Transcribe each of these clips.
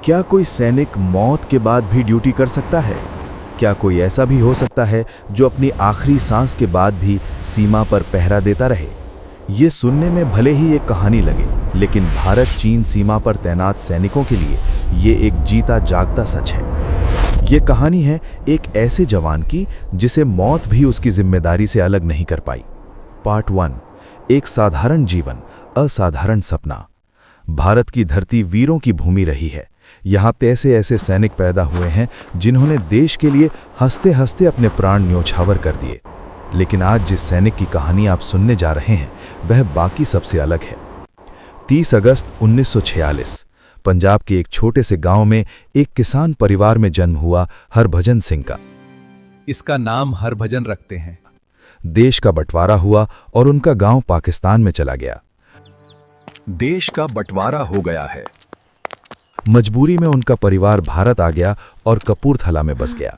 क्या कोई सैनिक मौत के बाद भी ड्यूटी कर सकता है? क्या कोई ऐसा भी हो सकता है जो अपनी आखिरी सांस के बाद भी सीमा पर पहरा देता रहे? ये सुनने में भले ही एक कहानी लगे, लेकिन भारत चीन सीमा पर तैनात सैनिकों के लिए ये एक जीता जागता सच है। ये कहानी है एक ऐसे जवान की जिसे मौत भी उसकी जिम्मेदारी से अलग नहीं कर पाई। पार्ट 1, एक साधारण जीवन, असाधारण सपना। भारत की धरती वीरों की भूमि रही है। यहाँ पे ऐसे सैनिक पैदा हुए हैं जिन्होंने देश के लिए हंसते हंसते अपने प्राण न्योछावर कर दिए। लेकिन आज जिस सैनिक की कहानी आप सुनने जा रहे हैं वह बाकी सबसे अलग है। 30 अगस्त 1946 पंजाब के एक छोटे से गांव में एक किसान परिवार में जन्म हुआ हरभजन सिंह का। इसका नाम हरभजन रखते हैं। देश का बंटवारा हुआ और उनका गांव पाकिस्तान में चला गया। देश का बंटवारा हो गया है। मजबूरी में उनका परिवार भारत आ गया और कपूरथला में बस गया।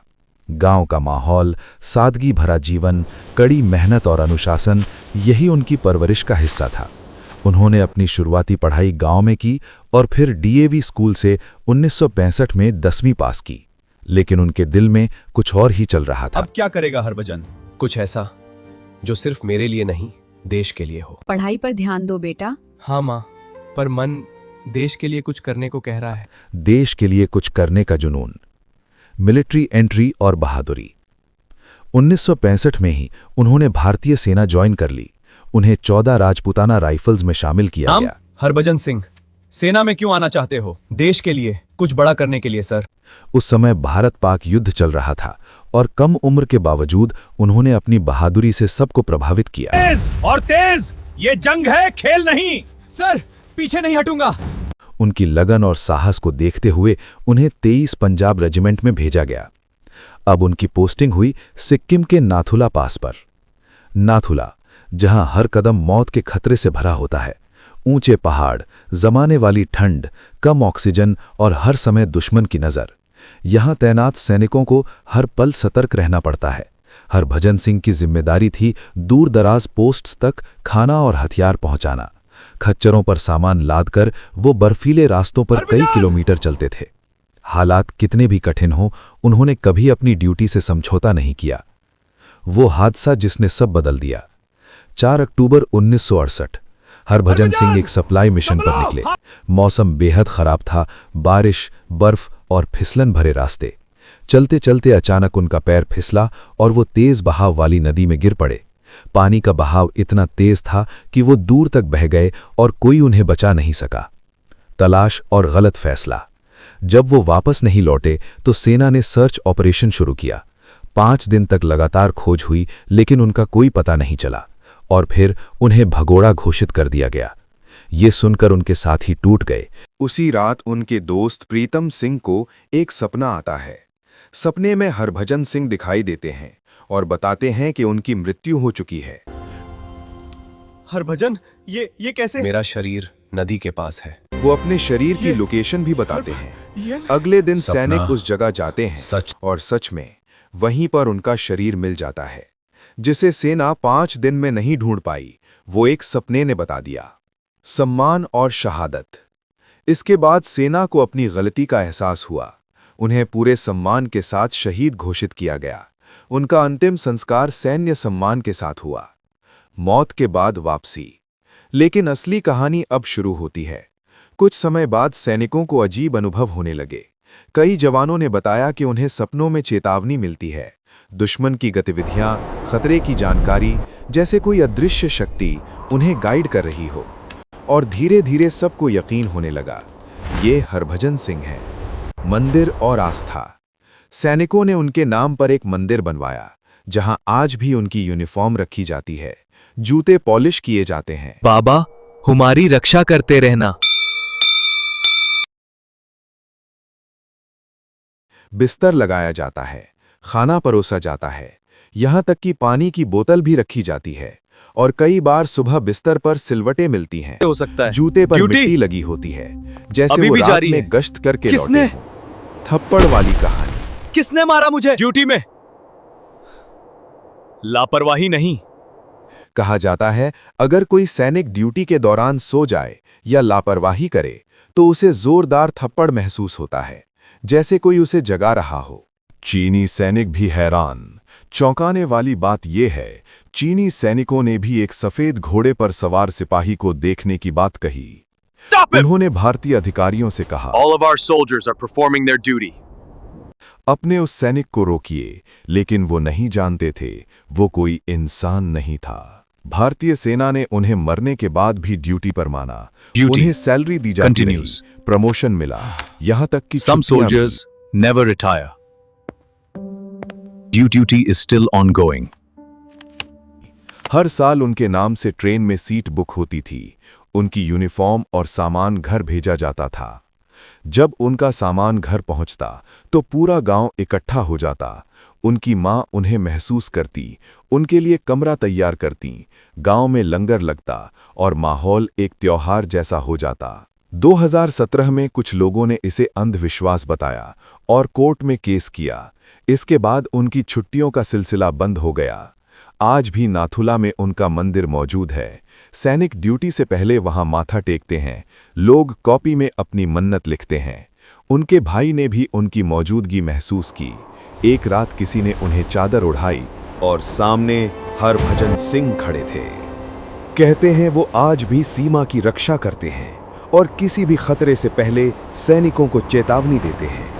गांव का माहौल, सादगी भरा जीवन, कड़ी मेहनत और अनुशासन, यही उनकी परवरिश का हिस्सा था। उन्होंने अपनी शुरुआती पढ़ाई गांव में की और फिर डीएवी स्कूल से 1965 में 10वीं पास की। लेकिन उनके दिल में कुछ और ही चल रहा था। अब क्या करेगा हरभजन? कुछ ऐसा जो सिर्फ मेरे लिए नहीं, देश के लिए हो। पढ़ाई पर ध्यान दो बेटा। हाँ माँ, पर मन देश के लिए कुछ करने को कह रहा है। देश के लिए कुछ करने का जुनून, मिलिट्री एंट्री और बहादुरी। 1965 में ही उन्होंने भारतीय सेना ज्वाइन कर ली। उन्हें 14 राजपूताना राइफल्स में शामिल किया गया। हरभजन सिंह, सेना में क्यों आना चाहते हो? देश के लिए, कुछ बड़ा करने के लिए सर। उस समय भारत पाक युद्ध चल रहा था और कम उम्र के बावजूद उन्होंने अपनी बहादुरी से सबको प्रभावित किया। तेज और तेज, ये जंग है, खेल नहीं। सर, पीछे नहीं हटूंगा। उनकी लगन और साहस को देखते हुए उन्हें 23 पंजाब रेजिमेंट में भेजा गया। अब उनकी पोस्टिंग हुई सिक्किम के नाथुला पास पर। नाथुला, जहां हर कदम मौत के खतरे से भरा होता है। ऊंचे पहाड़, जमाने वाली ठंड, कम ऑक्सीजन और हर समय दुश्मन की नजर। यहां तैनात सैनिकों को हर पल सतर्क रहना पड़ता है। हरभजन सिंह की जिम्मेदारी थी दूर दराज पोस्ट्स तक खाना और हथियार पहुंचाना। खच्चरों पर सामान लादकर वो बर्फीले रास्तों पर कई किलोमीटर चलते थे। हालात कितने भी कठिन हों, उन्होंने कभी अपनी ड्यूटी से समझौता नहीं किया। वो हादसा जिसने सब बदल दिया। 4 अक्टूबर 1968 हरभजन सिंह एक सप्लाई मिशन पर निकले। मौसम बेहद खराब था, बारिश, बर्फ और फिसलन भरे रास्ते। चलते चलते अचानक उनका पैर फिसला और वो तेज बहाव वाली नदी में गिर पड़े। पानी का बहाव इतना तेज था कि वो दूर तक बह गए और कोई उन्हें बचा नहीं सका। तलाश और गलत फैसला। जब वो वापस नहीं लौटे तो सेना ने सर्च ऑपरेशन शुरू किया। 5 दिन तक लगातार खोज हुई, लेकिन उनका कोई पता नहीं चला और फिर उन्हें भगोड़ा घोषित कर दिया गया। ये सुनकर उनके साथी टूट गए। उसी रात उनके दोस्त प्रीतम सिंह को एक सपना आता है। सपने में हरभजन सिंह दिखाई देते हैं और बताते हैं कि उनकी मृत्यु हो चुकी है। हरभजन, ये कैसे? मेरा शरीर नदी के पास है। वो अपने शरीर की लोकेशन भी बताते हैं। अगले दिन सैनिक उस जगह जाते हैं और सच में वहीं पर उनका शरीर मिल जाता है, जिसे सेना 5 दिन में नहीं ढूंढ पाई। वो एक सपने ने बता दिया। सम्मान और शहादत। इसके बाद सेना को अपनी गलती का एहसास हुआ। उन्हें पूरे सम्मान के साथ शहीद घोषित किया गया। उनका अंतिम संस्कार सैन्य सम्मान के साथ हुआ। मौत के बाद वापसी। लेकिन असली कहानी अब शुरू होती है। कुछ समय बाद सैनिकों को अजीब अनुभव होने लगे। कई जवानों ने बताया कि उन्हें सपनों में चेतावनी मिलती है, दुश्मन की गतिविधियां, खतरे की जानकारी, जैसे कोई अदृश्य शक्ति उन्हें गाइड कर रही हो। और धीरे धीरे सबको यकीन होने लगा, ये हरभजन सिंह हैं। मंदिर और आस्था। सैनिकों ने उनके नाम पर एक मंदिर बनवाया, जहां आज भी उनकी यूनिफॉर्म रखी जाती है, जूते पॉलिश किए जाते हैं। बाबा, हमारी रक्षा करते रहना। बिस्तर लगाया जाता है, खाना परोसा जाता है, यहां तक कि पानी की बोतल भी रखी जाती है। और कई बार सुबह बिस्तर पर सिलवटें मिलती हैं। हो सकता है जूते पर मिट्टी लगी होती है, जैसे अभी वो भी रात जारी है। में गश्त करके किसने? लौटे। थप्पड़ वाली कहानी। किसने मारा मुझे? ड्यूटी में लापरवाही नहीं। कहा जाता है, अगर कोई सैनिक ड्यूटी के दौरान सो जाए या लापरवाही करे तो उसे जोरदार थप्पड़ महसूस होता है, जैसे कोई उसे जगा रहा हो। चीनी सैनिक भी हैरान। चौंकाने वाली बात यह है, चीनी सैनिकों ने भी एक सफेद घोड़े पर सवार सिपाही को देखने की बात कही। उन्होंने भारतीय अधिकारियों से कहा, All of our soldiers are performing their duty. अपने उस सैनिक को रोकिए, लेकिन वो नहीं जानते थे वो कोई इंसान नहीं था। भारतीय सेना ने उन्हें मरने के बाद भी ड्यूटी पर माना। Duty उन्हें सैलरी दी जाती रही, continues. प्रमोशन मिला, यहाँ तक कि Some छुट्टियां भी। soldiers never retire. Duty is still ongoing. हर साल उनके नाम से ट्रेन में सीट बुक होती थी। उनकी यूनिफॉर्म और सामान घर भेजा जाता था। जब उनका सामान घर पहुंचता तो पूरा गांव इकट्ठा हो जाता। उनकी मां उन्हें महसूस करती, उनके लिए कमरा तैयार करती, गांव में लंगर लगता और माहौल एक त्योहार जैसा हो जाता। 2017 में कुछ लोगों ने इसे अंधविश्वास बताया और कोर्ट में केस किया। इसके बाद उनकी छुट्टियों का सिलसिला बंद हो गया। आज भी नाथुला में उनका मंदिर मौजूद है। सैनिक ड्यूटी से पहले वहां माथा टेकते हैं। लोग कॉपी में अपनी मन्नत लिखते हैं। उनके भाई ने भी उनकी मौजूदगी महसूस की। एक रात किसी ने उन्हें चादर उड़ाई और सामने हरभजन सिंह खड़े थे। कहते हैं वो आज भी सीमा की रक्षा करते हैं और किसी भी खतरे से पहले सैनिकों को चेतावनी देते हैं।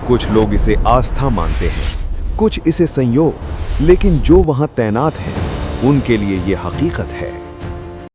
कुछ लोग इसे आस्था मानते हैं, कुछ इसे संयोग, लेकिन जो वहां तैनात हैं उनके लिए ये हकीकत है।